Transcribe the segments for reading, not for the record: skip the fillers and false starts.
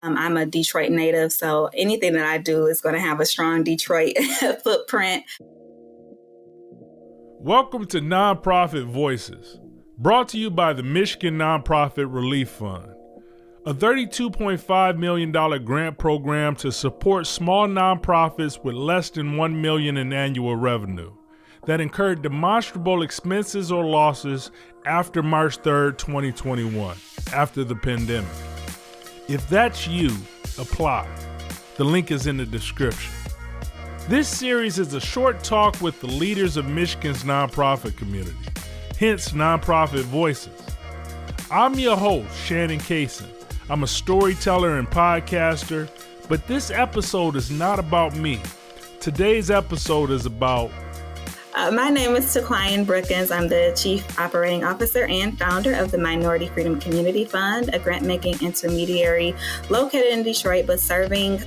I'm a Detroit native, so anything that I do is going to have a strong Detroit footprint. Welcome to Nonprofit Voices, brought to you by the Michigan Nonprofit Relief Fund, a $32.5 million grant program to support small nonprofits with less than $1 million in annual revenue that incurred demonstrable expenses or losses after March 3rd, 2021, after the pandemic. If that's you, apply. The link is in the description. This series is a short talk with the leaders of Michigan's nonprofit community, hence Nonprofit Voices. I'm your host, Shannon Kaysen. I'm a storyteller and podcaster, but this episode is not about me. Today's episode is about... My name is TeQuion Brookins. I'm the Chief Operating Officer and founder of the Minority Freedom Community Fund, a grant-making intermediary located in Detroit, but serving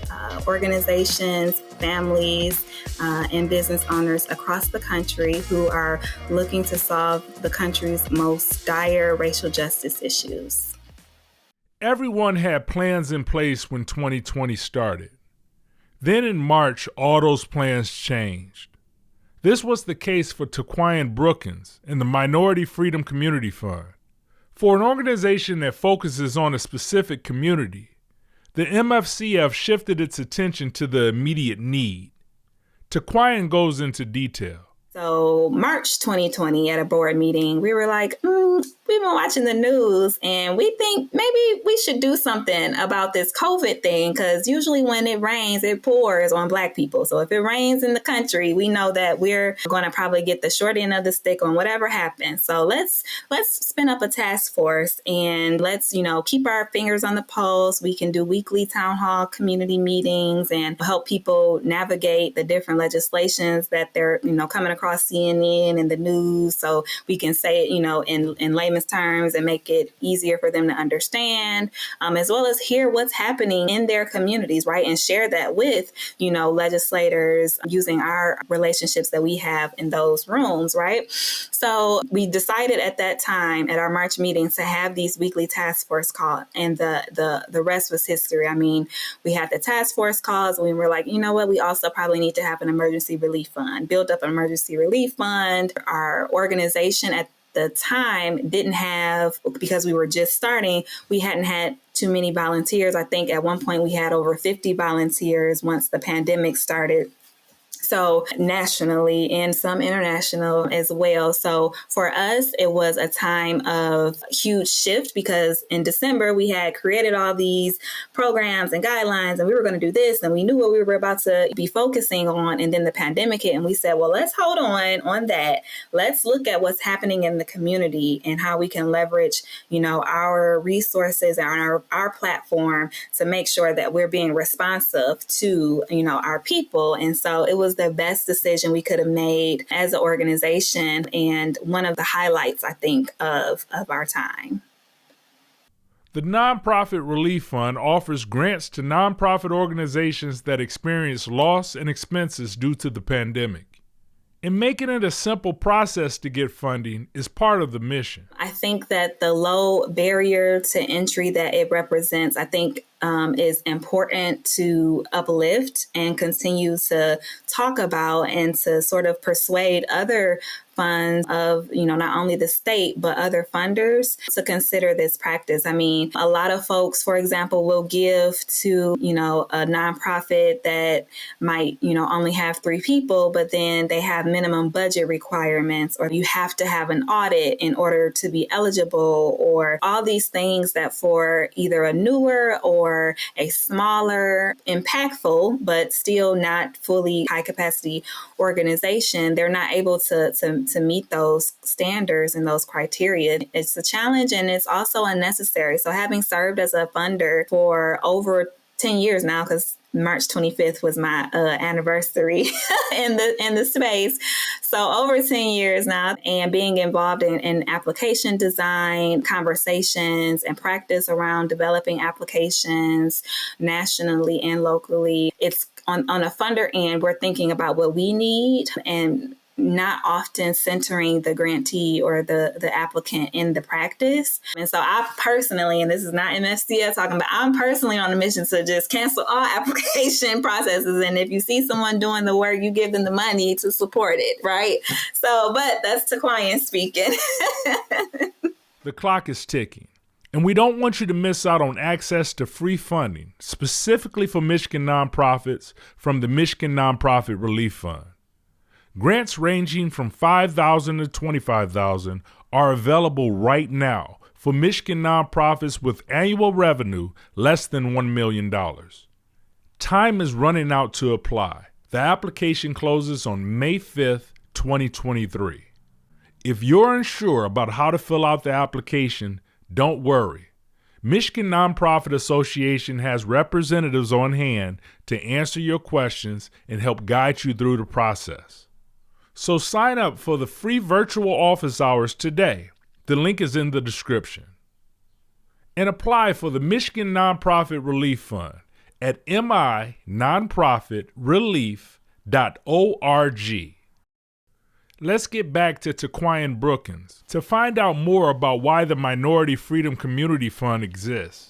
organizations, families, and business owners across the country who are looking to solve the country's most dire racial justice issues. Everyone had plans in place when 2020 started. Then in March, all those plans changed. This was the case for TeQuion Brookins and the Minority Freedom Community Fund. For an organization that focuses on a specific community, the MFCF shifted its attention to the immediate need. TeQuion goes into detail. So March 2020 at a board meeting, we were like, we've been watching the news and we think maybe we should do something about this COVID thing, because usually when it rains, it pours on Black people. So if it rains in the country, we know that we're going to probably get the short end of the stick on whatever happens. So let's spin up a task force and let's, keep our fingers on the pulse. We can do weekly town hall community meetings and help people navigate the different legislations that they're, coming across CNN and the news, so we can say it, in layman's terms and make it easier for them to understand, as well as hear what's happening in their communities, right? And share that with, legislators using our relationships that we have in those rooms, right? So we decided at that time at our March meetings to have these weekly task force calls, and the rest was history. I mean, we had the task force calls and we were like, you know what, we also probably need to have an emergency relief fund, build up an emergency relief fund. Our organization at the time didn't have, because we were just starting, we hadn't had too many volunteers. I think at one point we had over 50 volunteers once the pandemic started. So nationally and some international as well. So for us, it was a time of huge shift because in December, we had created all these programs and guidelines and we were going to do this and we knew what we were about to be focusing on. And then the pandemic hit and we said, well, let's hold on that. Let's look at what's happening in the community and how we can leverage, our resources and our platform to make sure that we're being responsive to, our people. And so it was the best decision we could have made as an organization and one of the highlights, I think, of our time. The Nonprofit Relief Fund offers grants to nonprofit organizations that experience loss and expenses due to the pandemic. And making it a simple process to get funding is part of the mission. I think that the low barrier to entry that it represents, is important to uplift and continue to talk about and to sort of persuade other funds of, not only the state, but other funders to consider this practice. I mean, a lot of folks, for example, will give to, a nonprofit that might, only have 3 people, but then they have minimum budget requirements, or you have to have an audit in order to be eligible, or all these things that for either a newer or a smaller, impactful, but still not fully high capacity organization, they're not able to meet those standards and those criteria. It's a challenge and it's also unnecessary. So having served as a funder for over 10 years now, because March 25th was my anniversary in the space. So over 10 years now, and being involved in application design, conversations, and practice around developing applications nationally and locally. It's on a funder end, we're thinking about what we need and not often centering the grantee or the applicant in the practice. And so I personally, and this is not MFCF talking, but I'm personally on a mission to just cancel all application processes. And if you see someone doing the work, you give them the money to support it, right? So, but that's TeQuion speaking. The clock is ticking, and we don't want you to miss out on access to free funding, specifically for Michigan nonprofits from the Michigan Nonprofit Relief Fund. Grants ranging from $5,000 to $25,000 are available right now for Michigan nonprofits with annual revenue less than $1 million. Time is running out to apply. The application closes on May 5th, 2023. If you're unsure about how to fill out the application, don't worry. Michigan Nonprofit Association has representatives on hand to answer your questions and help guide you through the process. So sign up for the free virtual office hours today. The link is in the description. And apply for the Michigan Nonprofit Relief Fund at minonprofitrelief.org. Let's get back to TeQuion Brookins to find out more about why the Minority Freedom Community Fund exists.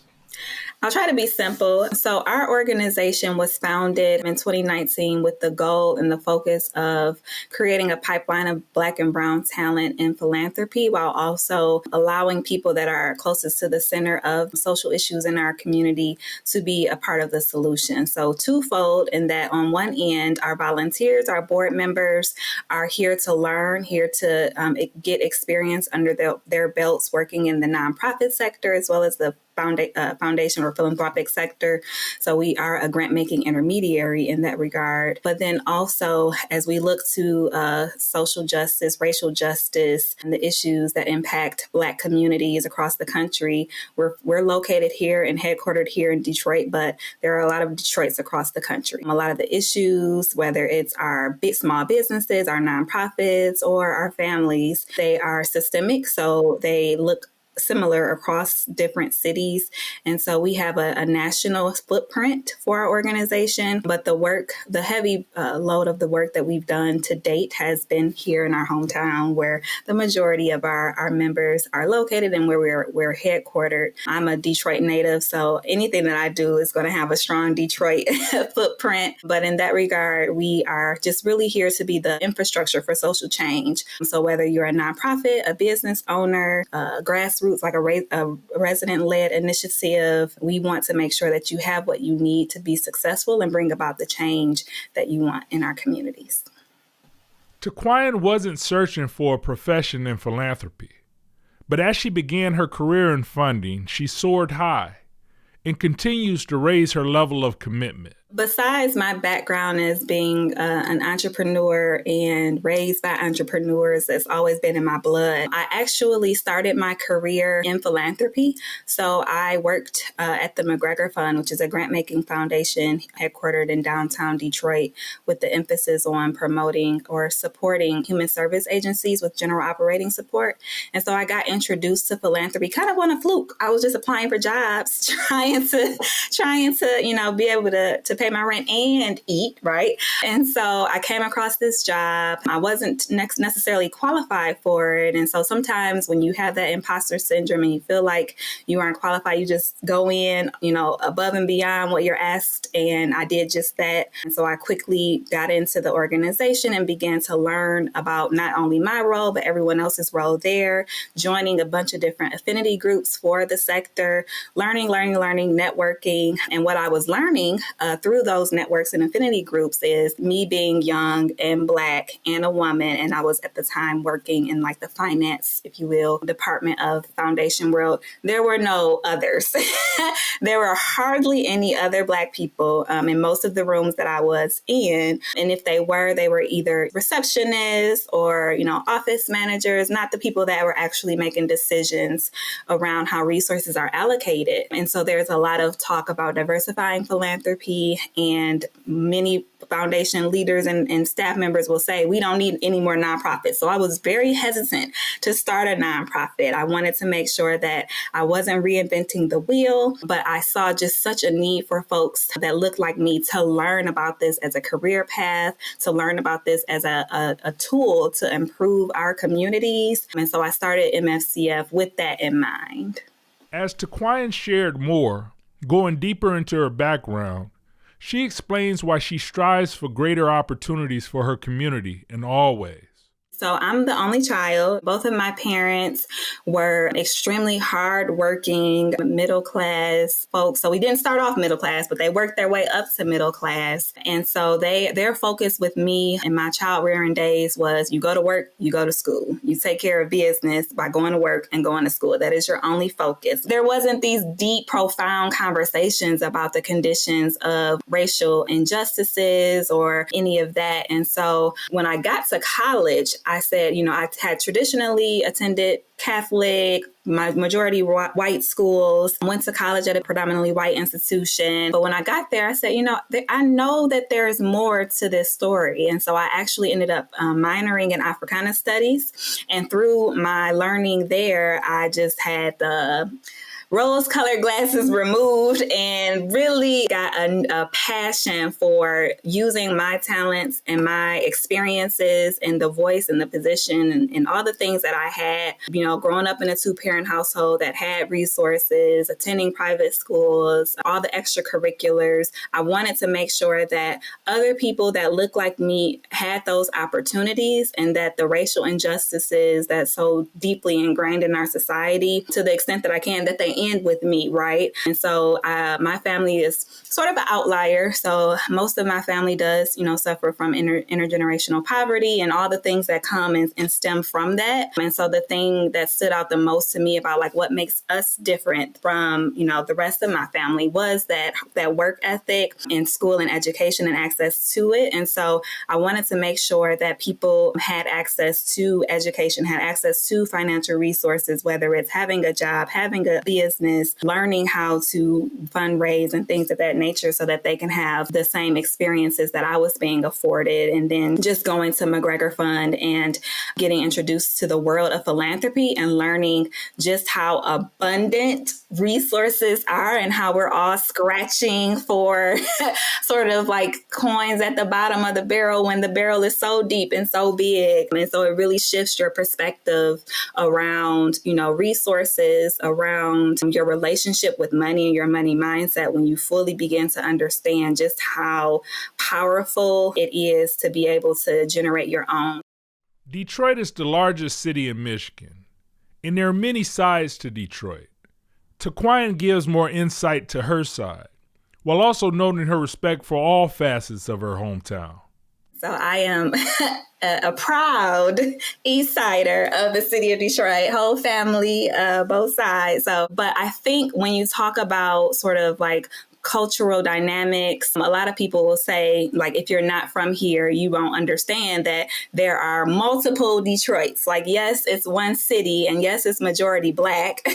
I'll try to be simple. So our organization was founded in 2019 with the goal and the focus of creating a pipeline of Black and Brown talent in philanthropy, while also allowing people that are closest to the center of social issues in our community to be a part of the solution. So twofold in that on one end, our volunteers, our board members are here to learn, here to get experience under their belts working in the nonprofit sector, as well as the foundation or philanthropic sector. So we are a grant making intermediary in that regard. But then also, as we look to social justice, racial justice, and the issues that impact Black communities across the country, we're located here and headquartered here in Detroit, but there are a lot of Detroits across the country. A lot of the issues, whether it's our small businesses, our nonprofits, or our families, they are systemic. So they look similar across different cities. And so we have a national footprint for our organization, but the heavy load of the work that we've done to date has been here in our hometown, where the majority of our members are located and where we're headquartered. I'm a Detroit native, so anything that I do is going to have a strong Detroit footprint. But in that regard, we are just really here to be the infrastructure for social change. So whether you're a nonprofit, a business owner, grassroots, like a resident-led initiative, we want to make sure that you have what you need to be successful and bring about the change that you want in our communities. TeQuion wasn't searching for a profession in philanthropy, but as she began her career in funding, she soared high and continues to raise her level of commitment. Besides my background as being an entrepreneur and raised by entrepreneurs, that's always been in my blood. I actually started my career in philanthropy. So I worked at the McGregor Fund, which is a grant-making foundation headquartered in downtown Detroit, with the emphasis on promoting or supporting human service agencies with general operating support. And so I got introduced to philanthropy kind of on a fluke. I was just applying for jobs, trying to be able to pay my rent and eat, right? And so I came across this job. I wasn't necessarily qualified for it. And so sometimes when you have that imposter syndrome and you feel like you aren't qualified, you just go in, above and beyond what you're asked. And I did just that. And so I quickly got into the organization and began to learn about not only my role, but everyone else's role there, joining a bunch of different affinity groups for the sector, learning, networking. And what I was learning through those networks and affinity groups is me being young and Black and a woman. And I was at the time working in like the finance, if you will, department of foundation world. There were no others. There were hardly any other Black people in most of the rooms that I was in. And if they were either receptionists or, office managers, not the people that were actually making decisions around how resources are allocated. And so there's a lot of talk about diversifying philanthropy and many foundation leaders and staff members will say, we don't need any more nonprofits. So I was very hesitant to start a nonprofit. I wanted to make sure that I wasn't reinventing the wheel, but I saw just such a need for folks that looked like me to learn about this as a career path, to learn about this as a tool to improve our communities. And so I started MFCF with that in mind. As TeQuion shared more, going deeper into her background, she explains why she strives for greater opportunities for her community in all ways. So I'm the only child. Both of my parents were extremely hardworking, middle class folks. So we didn't start off middle class, but they worked their way up to middle class. And so their focus with me in my child rearing days was you go to work, you go to school. You take care of business by going to work and going to school. That is your only focus. There wasn't these deep, profound conversations about the conditions of racial injustices or any of that. And so when I got to college, I said, I had traditionally attended Catholic, my majority white schools, went to college at a predominantly white institution. But when I got there, I said, I know that there's more to this story. And so I actually ended up minoring in Africana studies. And through my learning there, I just had the rose-colored glasses removed and really got a passion for using my talents and my experiences and the voice and the position and all the things that I had, growing up in a two-parent household that had resources, attending private schools, all the extracurriculars. I wanted to make sure that other people that look like me had those opportunities and that the racial injustices that's so deeply ingrained in our society, to the extent that I can, that they end with me, right? And so my family is sort of an outlier. So most of my family does, suffer from intergenerational poverty and all the things that come and stem from that. And so the thing that stood out the most to me about like what makes us different from, the rest of my family was that work ethic in school and education and access to it. And so I wanted to make sure that people had access to education, had access to financial resources, whether it's having a job, having a business, learning how to fundraise and things of that nature so that they can have the same experiences that I was being afforded. And then just going to McGregor Fund and getting introduced to the world of philanthropy and learning just how abundant resources are and how we're all scratching for sort of like coins at the bottom of the barrel when the barrel is so deep and so big. And so it really shifts your perspective around, resources, around your relationship with money and your money mindset when you fully begin to understand just how powerful it is to be able to generate your own. Detroit is the largest city in Michigan, and there are many sides to Detroit. TeQuion gives more insight to her side, while also noting her respect for all facets of her hometown. So I am a proud East Sider of the city of Detroit, whole family, both sides. But I think when you talk about sort of like cultural dynamics, a lot of people will say, like, if you're not from here, you won't understand that there are multiple Detroits. Like, yes, it's one city and yes, it's majority Black,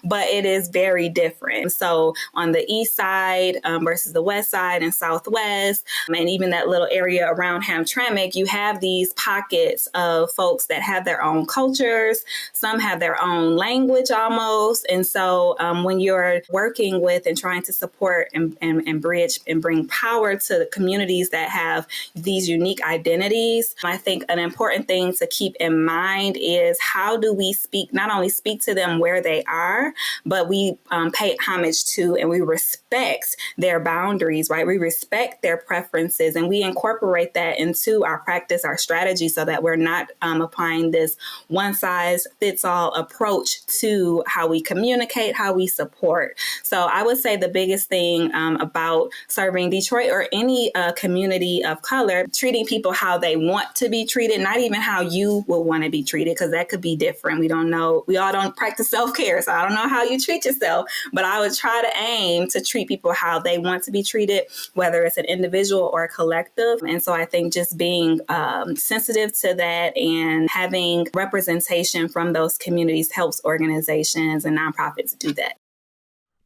but it is very different. So on the east side versus the west side and southwest, and even that little area around Hamtramck, you have these pockets of folks that have their own cultures. Some have their own language almost. And so when you're working with and trying to support and bridge and bring power to the communities that have these unique identities, I think an important thing to keep in mind is how do we not only speak to them where they are, but we pay homage to and we respect their boundaries, right? We respect their preferences and we incorporate that into our practice, our strategy, so that we're not applying this one size fits all approach to how we communicate, how we support. So I would say the biggest thing about serving Detroit or any community of color, treating people how they want to be treated, not even how you would want to be treated, because that could be different. We don't know. We all don't practice self-care, so I don't know how you treat yourself, but I would try to aim to treat people how they want to be treated, whether it's an individual or a collective. And so I think just being sensitive to that and having representation from those communities helps organizations and nonprofits do that.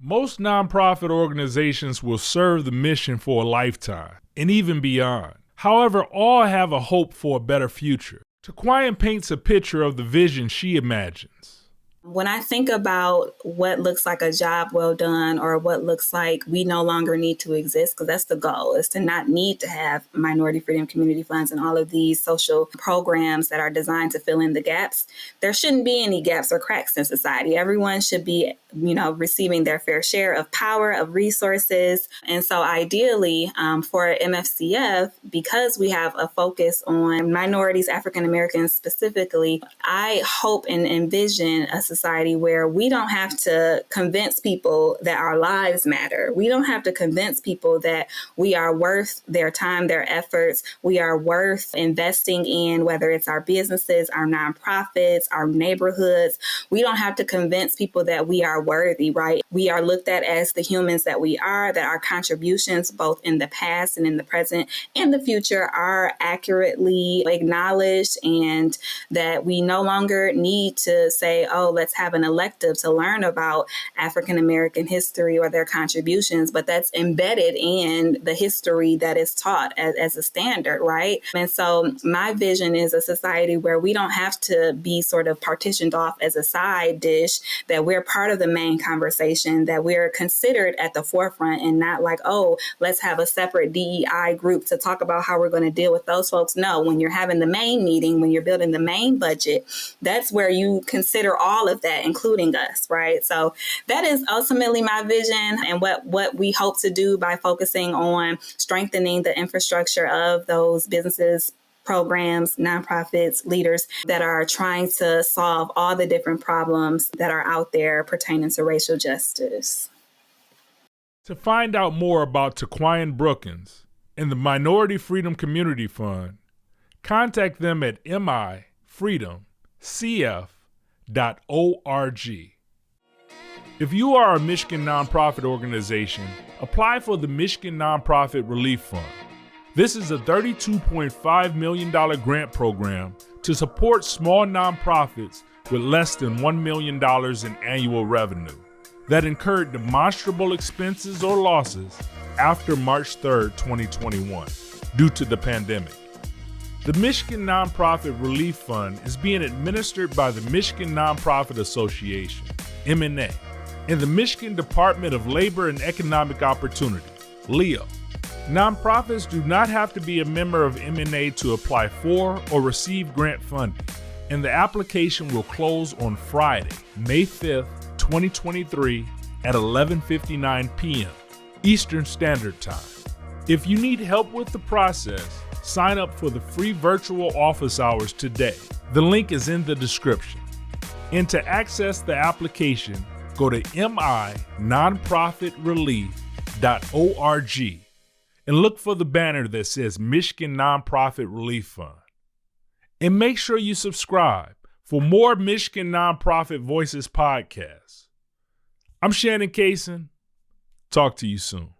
Most nonprofit organizations will serve the mission for a lifetime and even beyond. However, all have a hope for a better future. TeQuion paints a picture of the vision she imagines. When I think about what looks like a job well done or what looks like we no longer need to exist, because that's the goal, is to not need to have minority freedom community funds and all of these social programs that are designed to fill in the gaps. There shouldn't be any gaps or cracks in society. Everyone should be, receiving their fair share of power, of resources. And so ideally for MFCF, because we have a focus on minorities, African Americans specifically, I hope and envision a society where we don't have to convince people that our lives matter. We don't have to convince people that we are worth their time, their efforts. We are worth investing in, whether it's our businesses, our nonprofits, our neighborhoods. We don't have to convince people that we are worthy, right? We are looked at as the humans that we are, that our contributions, both in the past and in the present and the future, are accurately acknowledged, and that we no longer need to say, oh, let's have an elective to learn about African American history or their contributions, but that's embedded in the history that is taught as a standard, right? And so my vision is a society where we don't have to be sort of partitioned off as a side dish, that we're part of the main conversation, that we're considered at the forefront and not like, oh, let's have a separate DEI group to talk about how we're going to deal with those folks. No, when you're having the main meeting, when you're building the main budget, that's where you consider all of that, including us, right? So that is ultimately my vision and what we hope to do by focusing on strengthening the infrastructure of those businesses, programs, nonprofits, leaders that are trying to solve all the different problems that are out there pertaining to racial justice. To find out more about TeQuion Brookins and the Minority Freedom Community Fund, contact them at mifreedomcf.org. If you are a Michigan nonprofit organization, apply for the Michigan Nonprofit Relief Fund. This is a $32.5 million grant program to support small nonprofits with less than $1 million in annual revenue that incurred demonstrable expenses or losses after March 3, 2021, due to the pandemic. The Michigan Nonprofit Relief Fund is being administered by the Michigan Nonprofit Association, MNA, and the Michigan Department of Labor and Economic Opportunity, LEO. Nonprofits do not have to be a member of MNA to apply for or receive grant funding, and the application will close on Friday, May 5th, 2023 at 11:59 p.m. Eastern Standard Time. If you need help with the process, sign up for the free virtual office hours today. The link is in the description. And to access the application, go to minonprofitrelief.org and look for the banner that says Michigan Nonprofit Relief Fund. And make sure you subscribe for more Michigan Nonprofit Voices podcasts. I'm Shannon Kaysen. Talk to you soon.